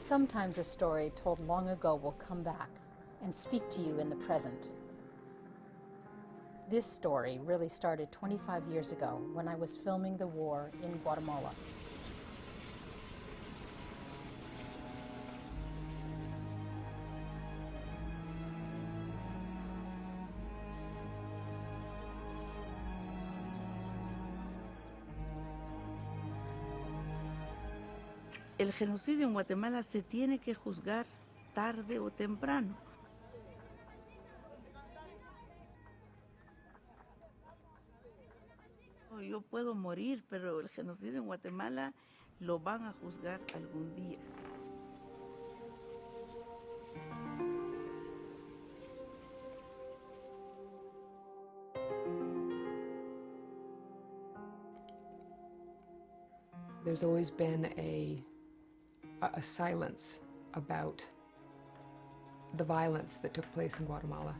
Sometimes a story told long ago will come back and speak to you in the present. This story really started 25 years ago when I was filming the war in Guatemala. El genocidio en Guatemala se tiene que juzgar tarde o temprano. Yo puedo morir, pero el genocidio en Guatemala lo van a juzgar algún día. There's always been a silence about the violence that took place in Guatemala.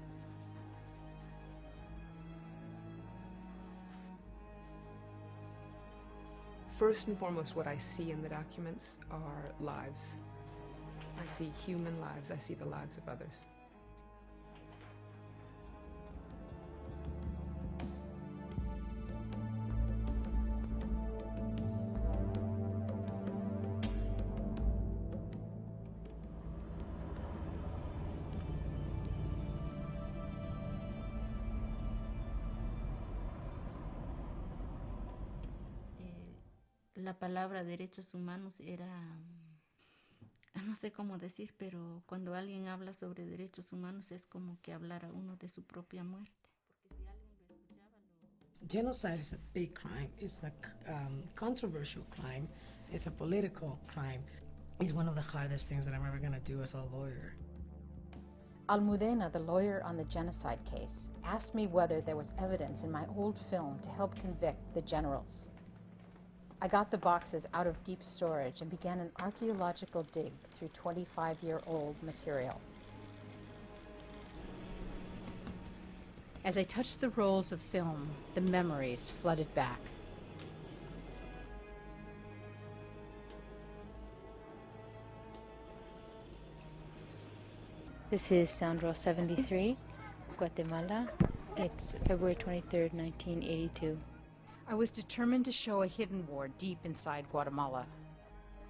First and foremost, what I see in the documents are lives. I see human lives, I see the lives of others. La palabra derechos humanos era, no sé cómo decir, pero cuando alguien habla sobre derechos humanos es como que hablara uno de su propia muerte. Genocide is a big crime. It's a controversial crime. It's a political crime. It's one of the hardest things that I'm ever going to do as a lawyer. Almudena, the lawyer on the genocide case, asked me whether there was evidence in my old film to help convict the generals. I got the boxes out of deep storage and began an archaeological dig through 25-year-old material. As I touched the rolls of film, the memories flooded back. This is Sound Roll 73, Guatemala. It's February 23rd, 1982. I was determined to show a hidden war deep inside Guatemala.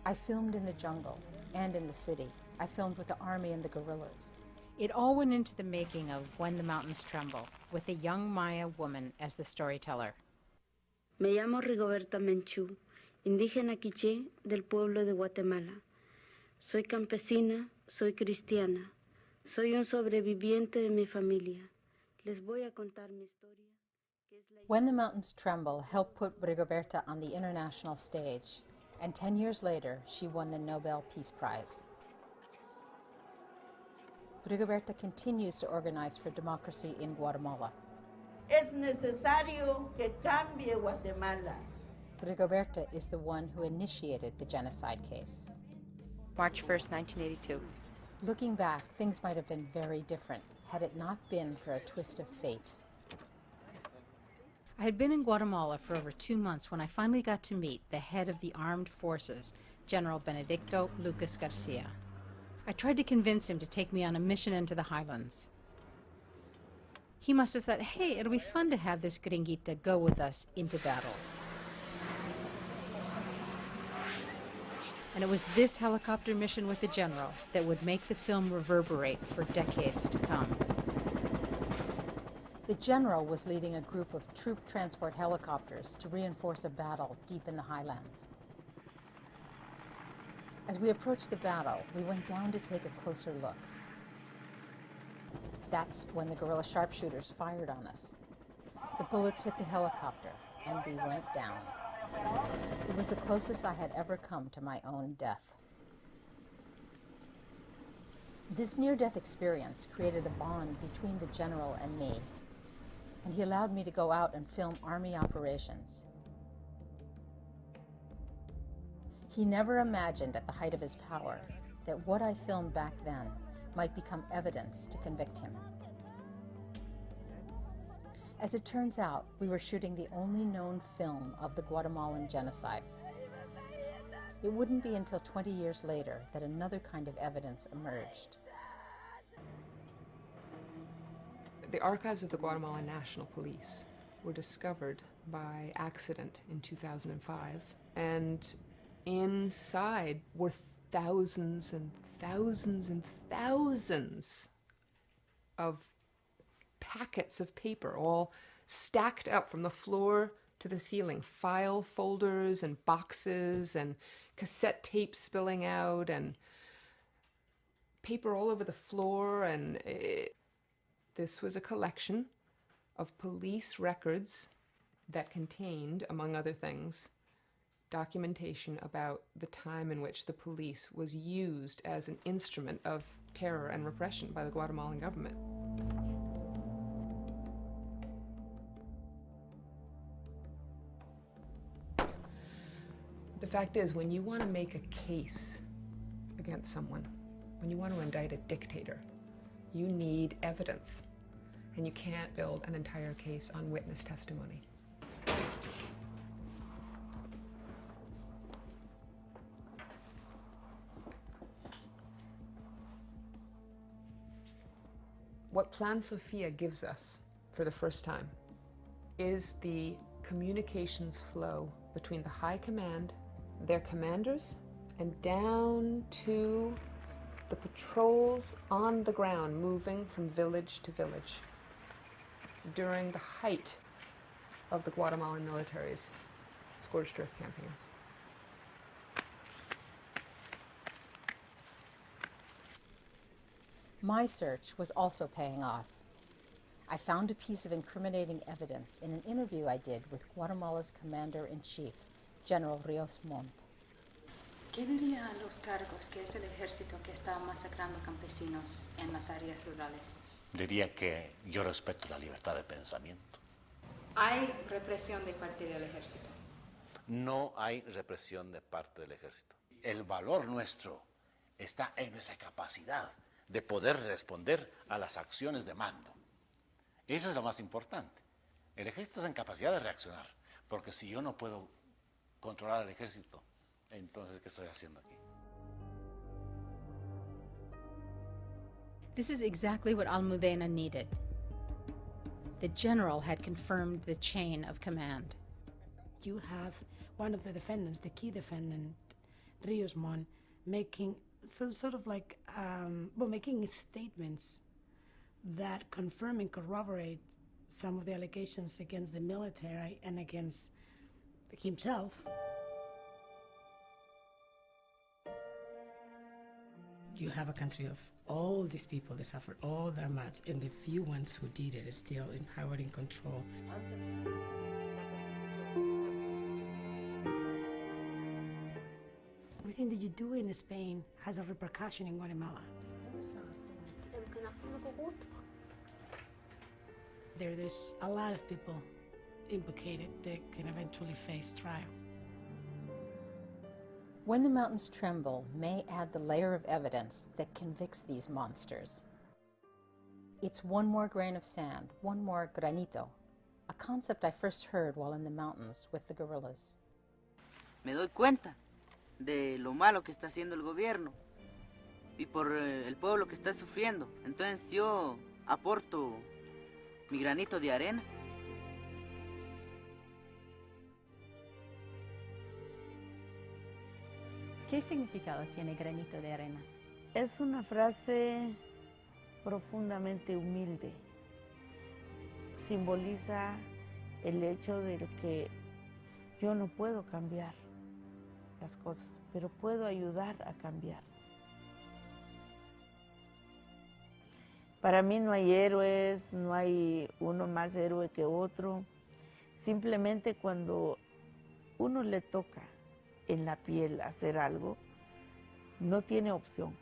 I filmed in the jungle and in the city. I filmed with the army and the guerrillas. It all went into the making of When the Mountains Tremble, with a young Maya woman as the storyteller. Me llamo Rigoberta Menchú, indígena quiché del pueblo de Guatemala. Soy campesina, soy cristiana. Soy un sobreviviente de mi familia. Les voy a contar mi historia. When the Mountains Tremble helped put Rigoberta on the international stage, and 10 years later, she won the Nobel Peace Prize. Rigoberta continues to organize for democracy in Guatemala. Es necesario que cambie Guatemala. Rigoberta is the one who initiated the genocide case. March 1st, 1982. Looking back, things might have been very different had it not been for a twist of fate. I had been in Guatemala for over 2 months when I finally got to meet the head of the armed forces, General Benedicto Lucas Garcia. I tried to convince him to take me on a mission into the highlands. He must have thought, hey, it'll be fun to have this gringuita go with us into battle. And it was this helicopter mission with the general that would make the film reverberate for decades to come. The general was leading a group of troop transport helicopters to reinforce a battle deep in the highlands. As we approached the battle, we went down to take a closer look. That's when the guerrilla sharpshooters fired on us. The bullets hit the helicopter, and we went down. It was the closest I had ever come to my own death. This near-death experience created a bond between the general and me, and he allowed me to go out and film army operations. He never imagined at the height of his power that what I filmed back then might become evidence to convict him. As it turns out, we were shooting the only known film of the Guatemalan genocide. It wouldn't be until 20 years later that another kind of evidence emerged. The archives of the Guatemalan National Police were discovered by accident in 2005, and inside were thousands and thousands and thousands of packets of paper, all stacked up from the floor to the ceiling. File folders and boxes and cassette tapes spilling out and paper all over the floor. And this was a collection of police records that contained, among other things, documentation about the time in which the police was used as an instrument of terror and repression by the Guatemalan government. The fact is, when you want to make a case against someone, when you want to indict a dictator, you need evidence. And you can't build an entire case on witness testimony. What Plan Sofia gives us for the first time is the communications flow between the High Command, their commanders, and down to the patrols on the ground moving from village to village during the height of the Guatemalan military's scorched earth campaigns. My search was also paying off. I found a piece of incriminating evidence in an interview I did with Guatemala's Commander-in-Chief, General Rios Montt. ¿Qué diría a los cargos que es el ejército que está masacrando campesinos en las áreas rurales? Diría que yo respeto la libertad de pensamiento. ¿Hay represión de parte del ejército? No hay represión de parte del ejército. El valor nuestro está en nuestra capacidad de poder responder a las acciones de mando. Eso es lo más importante. El ejército está en capacidad de reaccionar, porque si yo no puedo controlar al ejército, entonces, ¿qué estoy haciendo aquí? This is exactly what Almudena needed. The general had confirmed the chain of command. You have one of the defendants, the key defendant, Rios Montt, making sort of like, making statements that confirm and corroborate some of the allegations against the military and against himself. You have a country of all these people that suffered all that much, and the few ones who did it are still in power and control. Everything that you do in Spain has a repercussion in Guatemala. There's a lot of people implicated that can eventually face trial. When the Mountains Tremble may add the layer of evidence that convicts these monsters. It's one more grain of sand, one more granito, a concept I first heard while in the mountains with the guerrillas. Me doy cuenta de lo malo que está haciendo el gobierno y por el pueblo que está sufriendo. Entonces yo aporto mi granito de arena. ¿Qué significado tiene granito de arena? Es una frase profundamente humilde. Simboliza el hecho de que yo no puedo cambiar las cosas, pero puedo ayudar a cambiar. Para mí no hay héroes, no hay uno más héroe que otro. Simplemente cuando uno le toca en la piel hacer algo, no tiene opción.